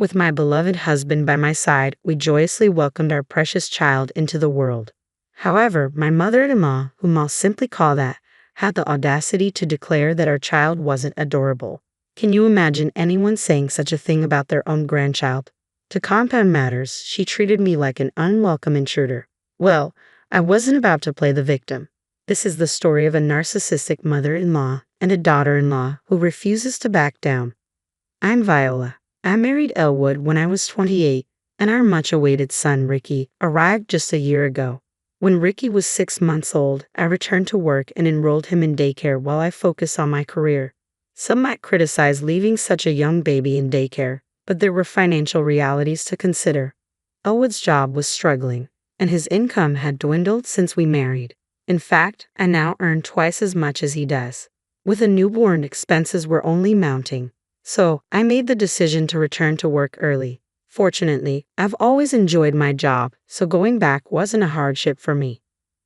With my beloved husband by my side, we joyously welcomed our precious child into the world. However, my mother-in-law, whom I'll simply call that, had the audacity to declare that our child wasn't adorable. Can you imagine anyone saying such a thing about their own grandchild? To compound matters, she treated me like an unwelcome intruder. Well, I wasn't about to play the victim. This is the story of a narcissistic mother-in-law and a daughter-in-law who refuses to back down. I'm Viola. I married Elwood when I was 28, and our much-awaited son, Ricky, arrived just a year ago. When Ricky was 6 months old, I returned to work and enrolled him in daycare while I focused on my career. Some might criticize leaving such a young baby in daycare, but there were financial realities to consider. Elwood's job was struggling, and his income had dwindled since we married. In fact, I now earn twice as much as he does. With a newborn, expenses were only mounting. So, I made the decision to return to work early. Fortunately, I've always enjoyed my job, so going back wasn't a hardship for me.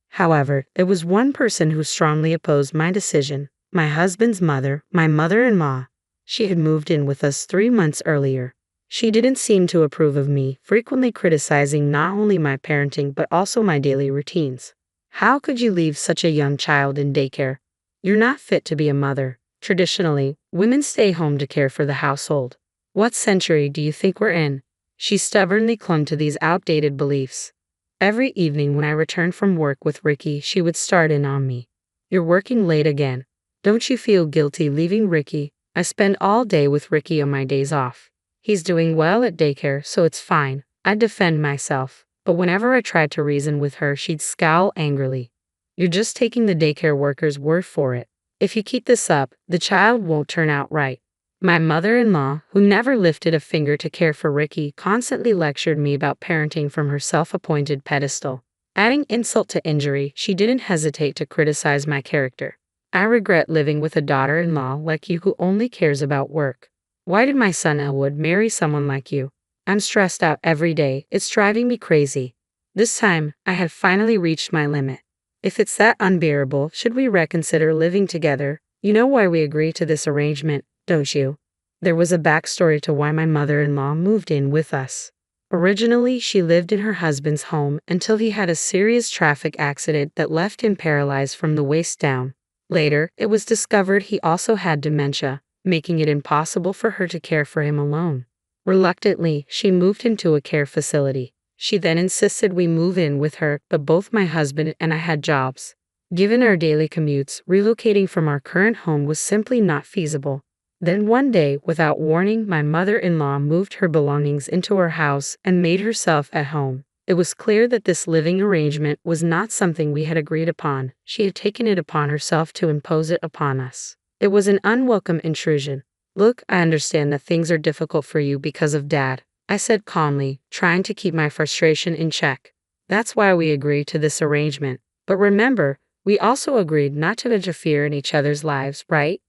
However, there was one person who strongly opposed my decision: my husband's mother, my mother-in-law. She had moved in with us 3 months earlier. She didn't seem to approve of me, frequently criticizing not only my parenting but also my daily routines. How could you leave such a young child in daycare? You're not fit to be a mother. Traditionally, women stay home to care for the household. What century do you think we're in? She stubbornly clung to these outdated beliefs. Every evening when I returned from work with Ricky, she would start in on me. You're working late again. Don't you feel guilty leaving Ricky? I spend all day with Ricky on my days off. He's doing well at daycare, so it's fine. I'd defend myself, but whenever I tried to reason with her, she'd scowl angrily. You're just taking the daycare worker's word for it. If you keep this up, the child won't turn out right. My mother-in-law, who never lifted a finger to care for Ricky, constantly lectured me about parenting from her self-appointed pedestal. Adding insult to injury, she didn't hesitate to criticize my character. I regret living with a daughter-in-law like you who only cares about work. Why did my son Elwood marry someone like you? I'm stressed out every day. It's driving me crazy. This time, I had finally reached my limit. If it's that unbearable, should we reconsider living together? You know why we agreed to this arrangement, don't you? There was a backstory to why my mother-in-law moved in with us. Originally, she lived in her husband's home until he had a serious traffic accident that left him paralyzed from the waist down. Later, it was discovered he also had dementia, making it impossible for her to care for him alone. Reluctantly, she moved him to a care facility. She then insisted we move in with her, but both my husband and I had jobs. Given our daily commutes, relocating from our current home was simply not feasible. Then one day, without warning, my mother-in-law moved her belongings into our house and made herself at home. It was clear that this living arrangement was not something we had agreed upon. She had taken it upon herself to impose it upon us. It was an unwelcome intrusion. Look, I understand that things are difficult for you because of Dad, I said calmly, trying to keep my frustration in check. That's why we agreed to this arrangement. But remember, we also agreed not to interfere in each other's lives, right?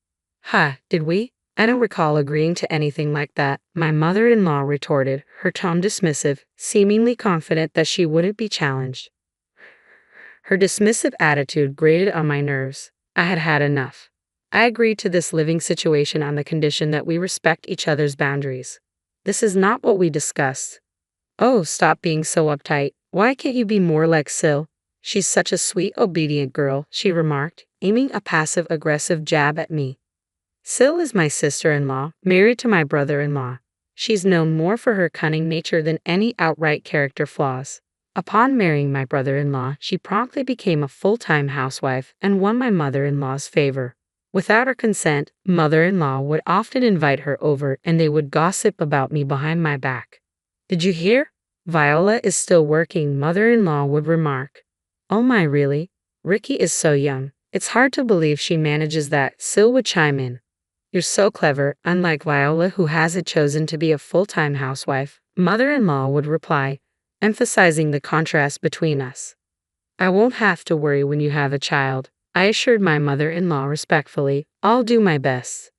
Did we? I don't recall agreeing to anything like that, my mother-in-law retorted, her tone dismissive, seemingly confident that she wouldn't be challenged. Her dismissive attitude grated on my nerves. I had had enough. I agreed to this living situation on the condition that we respect each other's boundaries. This is not what we discussed. Oh, stop being so uptight. Why can't you be more like Sil? She's such a sweet, obedient girl, she remarked, aiming a passive-aggressive jab at me. Sil is my sister-in-law, married to my brother-in-law. She's known more for her cunning nature than any outright character flaws. Upon marrying my brother-in-law, she promptly became a full-time housewife and won my mother-in-law's favor. Without her consent, mother-in-law would often invite her over and they would gossip about me behind my back. Did you hear? Viola is still working, mother-in-law would remark. Oh my, really? Ricky is so young. It's hard to believe she manages that, Sil would chime in. You're so clever, unlike Viola who hasn't chosen to be a full-time housewife, mother-in-law would reply, emphasizing the contrast between us. I won't have to worry when you have a child, I assured my mother-in-law respectfully. I'll do my best.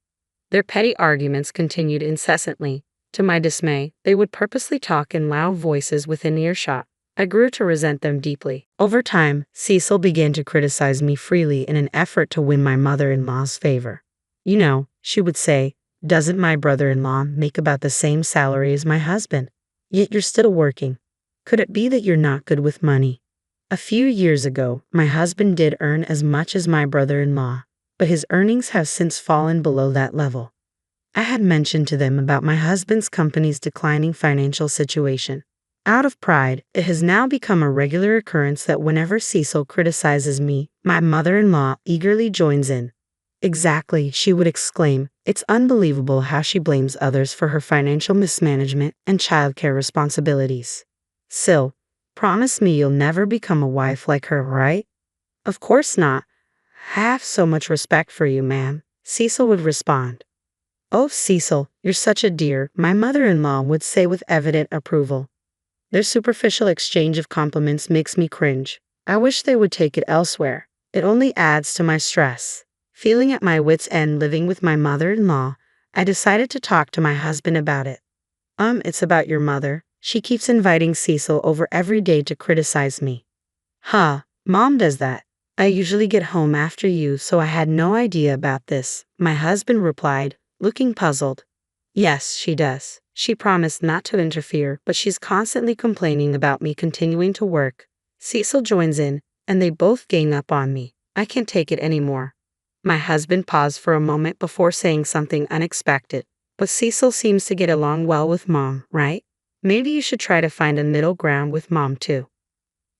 Their petty arguments continued incessantly. To my dismay, they would purposely talk in loud voices within earshot. I grew to resent them deeply. Over time, Cecil began to criticize me freely in an effort to win my mother-in-law's favor. You know, she would say, Doesn't my brother-in-law make about the same salary as my husband? Yet you're still working. Could it be that you're not good with money? A few years ago, my husband did earn as much as my brother-in-law, but his earnings have since fallen below that level. I had mentioned to them about my husband's company's declining financial situation. Out of pride, it has now become a regular occurrence that whenever Cecil criticizes me, my mother-in-law eagerly joins in. Exactly, she would exclaim. It's unbelievable how she blames others for her financial mismanagement and childcare responsibilities. Sil, promise me you'll never become a wife like her, right? Of course not. I have so much respect for you, ma'am, Cecil would respond. Oh, Cecil, you're such a dear, my mother-in-law would say with evident approval. Their superficial exchange of compliments makes me cringe. I wish they would take it elsewhere. It only adds to my stress. Feeling at my wits' end living with my mother-in-law, I decided to talk to my husband about it. It's about your mother. She keeps inviting Cecil over every day to criticize me. Huh, Mom does that. I usually get home after you, so I had no idea about this, my husband replied, looking puzzled. Yes, she does. She promised not to interfere, but she's constantly complaining about me continuing to work. Cecil joins in, and they both gang up on me. I can't take it anymore. My husband paused for a moment before saying something unexpected. But Cecil seems to get along well with Mom, right? Maybe you should try to find a middle ground with Mom too.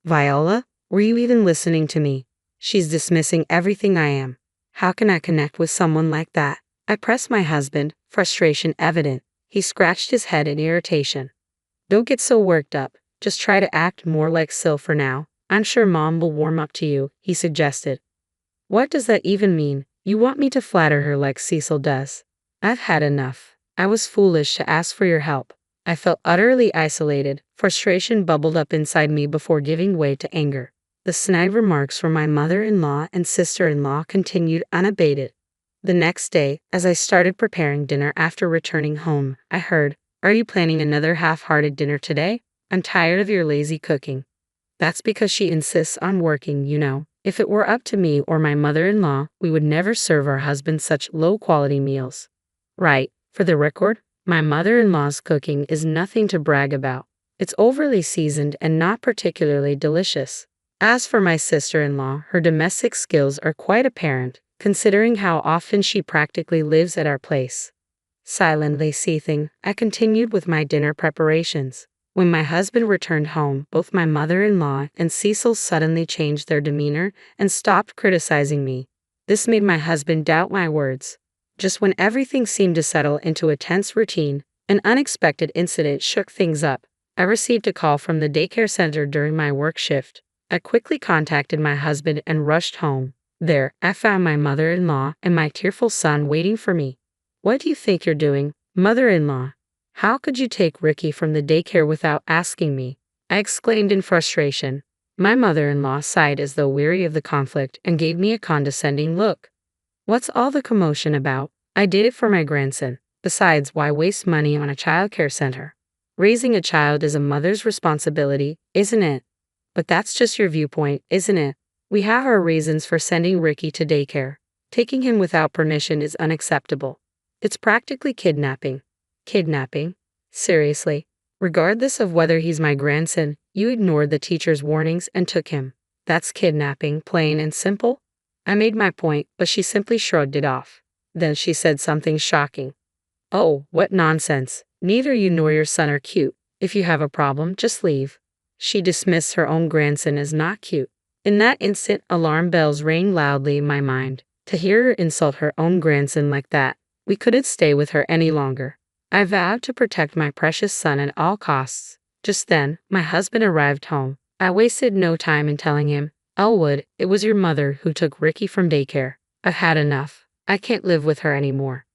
Viola, were you even listening to me? She's dismissing everything I am. How can I connect with someone like that? I pressed my husband, frustration evident. He scratched his head in irritation. Don't get so worked up. Just try to act more like Sil for now. I'm sure Mom will warm up to you, he suggested. What does that even mean? You want me to flatter her like Cecil does? I've had enough. I was foolish to ask for your help. I felt utterly isolated. Frustration bubbled up inside me before giving way to anger. The snide remarks from my mother-in-law and sister-in-law continued unabated. The next day, as I started preparing dinner after returning home, I heard, "Are you planning another half-hearted dinner today? I'm tired of your lazy cooking." That's because she insists on working, you know. If it were up to me or my mother-in-law, we would never serve our husbands such low-quality meals. Right, for the record, my mother-in-law's cooking is nothing to brag about. It's overly seasoned and not particularly delicious. As for my sister-in-law, her domestic skills are quite apparent, considering how often she practically lives at our place. Silently seething, I continued with my dinner preparations. When my husband returned home, both my mother-in-law and Cecil suddenly changed their demeanor and stopped criticizing me. This made my husband doubt my words. Just when everything seemed to settle into a tense routine, an unexpected incident shook things up. I received a call from the daycare center during my work shift. I quickly contacted my husband and rushed home. There, I found my mother-in-law and my tearful son waiting for me. What do you think you're doing, mother-in-law? How could you take Ricky from the daycare without asking me? I exclaimed in frustration. My mother-in-law sighed as though weary of the conflict and gave me a condescending look. What's all the commotion about? I did it for my grandson. Besides, why waste money on a childcare center? Raising a child is a mother's responsibility, isn't it? But that's just your viewpoint, isn't it? We have our reasons for sending Ricky to daycare. Taking him without permission is unacceptable. It's practically kidnapping. Kidnapping? Seriously? Regardless of whether he's my grandson, you ignored the teacher's warnings and took him. That's kidnapping, plain and simple? I made my point, but she simply shrugged it off. Then she said something shocking. Oh, what nonsense. Neither you nor your son are cute. If you have a problem, just leave. She dismissed her own grandson as not cute. In that instant, alarm bells rang loudly in my mind. To hear her insult her own grandson like that, we couldn't stay with her any longer. I vowed to protect my precious son at all costs. Just then, my husband arrived home. I wasted no time in telling him, "Elwood, it was your mother who took Ricky from daycare. I've had enough. I can't live with her anymore."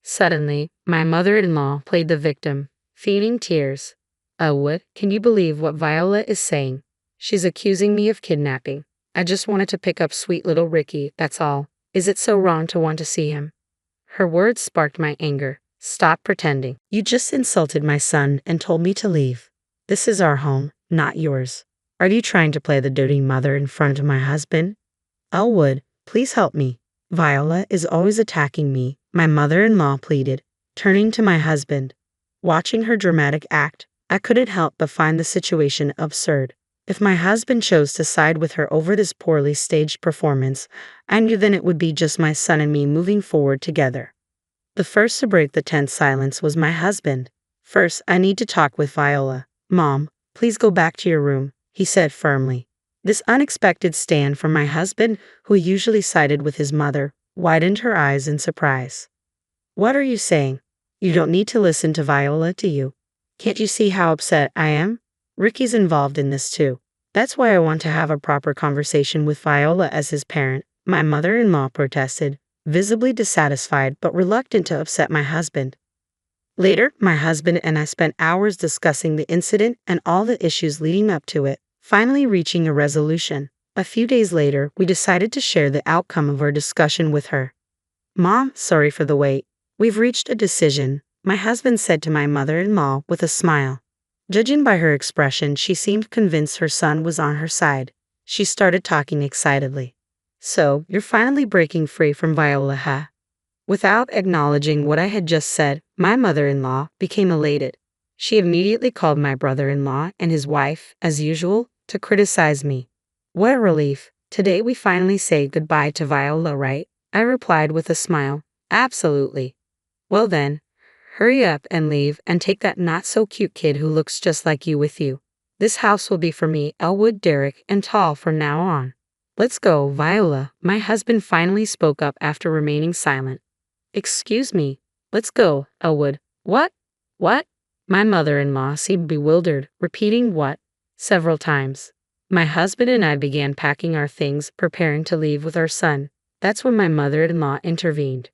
Suddenly, my mother-in-law played the victim, feigning tears. "Elwood, can you believe what Viola is saying? She's accusing me of kidnapping. I just wanted to pick up sweet little Ricky, that's all. Is it so wrong to want to see him?" Her words sparked my anger. Stop pretending. You just insulted my son and told me to leave. This is our home, not yours. Are you trying to play the doting mother in front of my husband? Elwood, please help me. Viola is always attacking me. my mother-in-law pleaded, turning to my husband. Watching her dramatic act, I couldn't help but find the situation absurd. If my husband chose to side with her over this poorly staged performance, I knew then it would be just my son and me moving forward together. The first to break the tense silence was my husband. "First, I need to talk with Viola. Mom, please go back to your room," he said firmly. This unexpected stand from my husband, who usually sided with his mother, widened her eyes in surprise. "What are you saying? You don't need to listen to Viola, do you? Can't you see how upset I am? Ricky's involved in this too. That's why I want to have a proper conversation with Viola as his parent," my mother-in-law protested, visibly dissatisfied but reluctant to upset my husband. Later, my husband and I spent hours discussing the incident and all the issues leading up to it, finally reaching a resolution. A few days later, we decided to share the outcome of our discussion with her. "Mom, sorry for the wait. We've reached a decision," my husband said to my mother-in-law with a smile. Judging by her expression, she seemed convinced her son was on her side. She started talking excitedly. "So, you're finally breaking free from Viola, huh?" Without acknowledging what I had just said, my mother-in-law became elated. She immediately called my brother-in-law and his wife, as usual, to criticize me. "What a relief. Today we finally say goodbye to Viola, right?" I replied with a smile. "Absolutely." "Well then, hurry up and leave and take that not-so-cute kid who looks just like you with you. This house will be for me, Elwood, Derek, and Tall from now on. Let's go, Viola." My husband finally spoke up after remaining silent. "Excuse me. Let's go, Elwood." "What? What?" My mother-in-law seemed bewildered, repeating "what" several times. My husband and I began packing our things, preparing to leave with our son. That's when my mother-in-law intervened.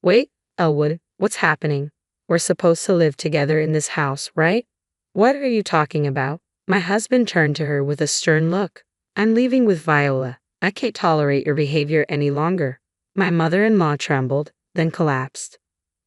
"Wait, Elwood, what's happening? We're supposed to live together in this house, right?" "What are you talking about?" My husband turned to her with a stern look. "I'm leaving with Viola. I can't tolerate your behavior any longer." My mother-in-law trembled, then collapsed.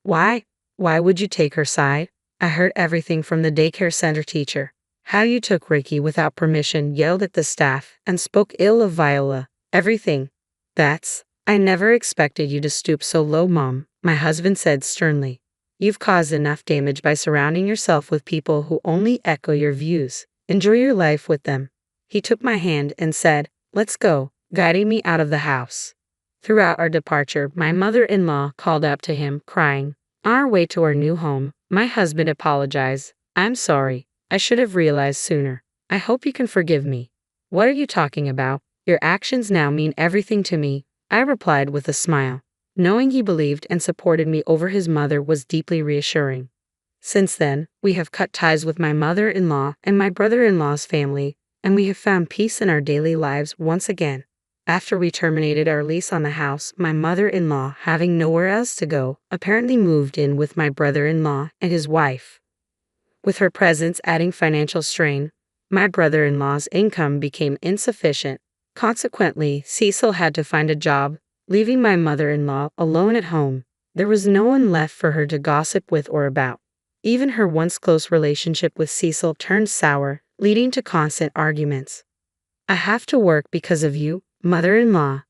"Why? Why would you take her side? I heard everything from the daycare center teacher. How you took Ricky without permission, yelled at the staff, and spoke ill of Viola. Everything. I never expected you to stoop so low, Mom," my husband said sternly. "You've caused enough damage by surrounding yourself with people who only echo your views. Enjoy your life with them." He took my hand and said, "Let's go," guiding me out of the house. Throughout our departure, my mother-in-law called up to him, crying. On our way to our new home, my husband apologized. "I'm sorry. I should have realized sooner. I hope you can forgive me." "What are you talking about? Your actions now mean everything to me," I replied with a smile. Knowing he believed and supported me over his mother was deeply reassuring. Since then, we have cut ties with my mother-in-law and my brother-in-law's family, and we have found peace in our daily lives once again. After we terminated our lease on the house, my mother-in-law, having nowhere else to go, apparently moved in with my brother-in-law and his wife. With her presence adding financial strain, my brother-in-law's income became insufficient. Consequently, Cecil had to find a job, leaving my mother-in-law alone at home. There was no one left for her to gossip with or about. Even her once close relationship with Cecil turned sour, leading to constant arguments. "I have to work because of you, mother-in-law."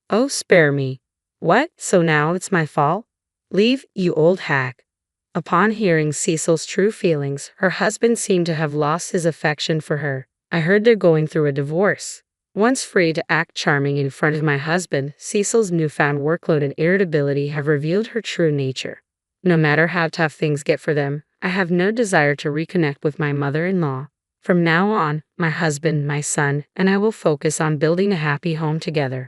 "Oh, spare me." "What, so now it's my fault? Leave, you old hack." Upon hearing Cecil's true feelings, her husband seemed to have lost his affection for her. I heard they're going through a divorce. Once free to act charming in front of my husband, Cecil's newfound workload and irritability have revealed her true nature. No matter how tough things get for them, I have no desire to reconnect with my mother-in-law. From now on, my husband, my son, and I will focus on building a happy home together.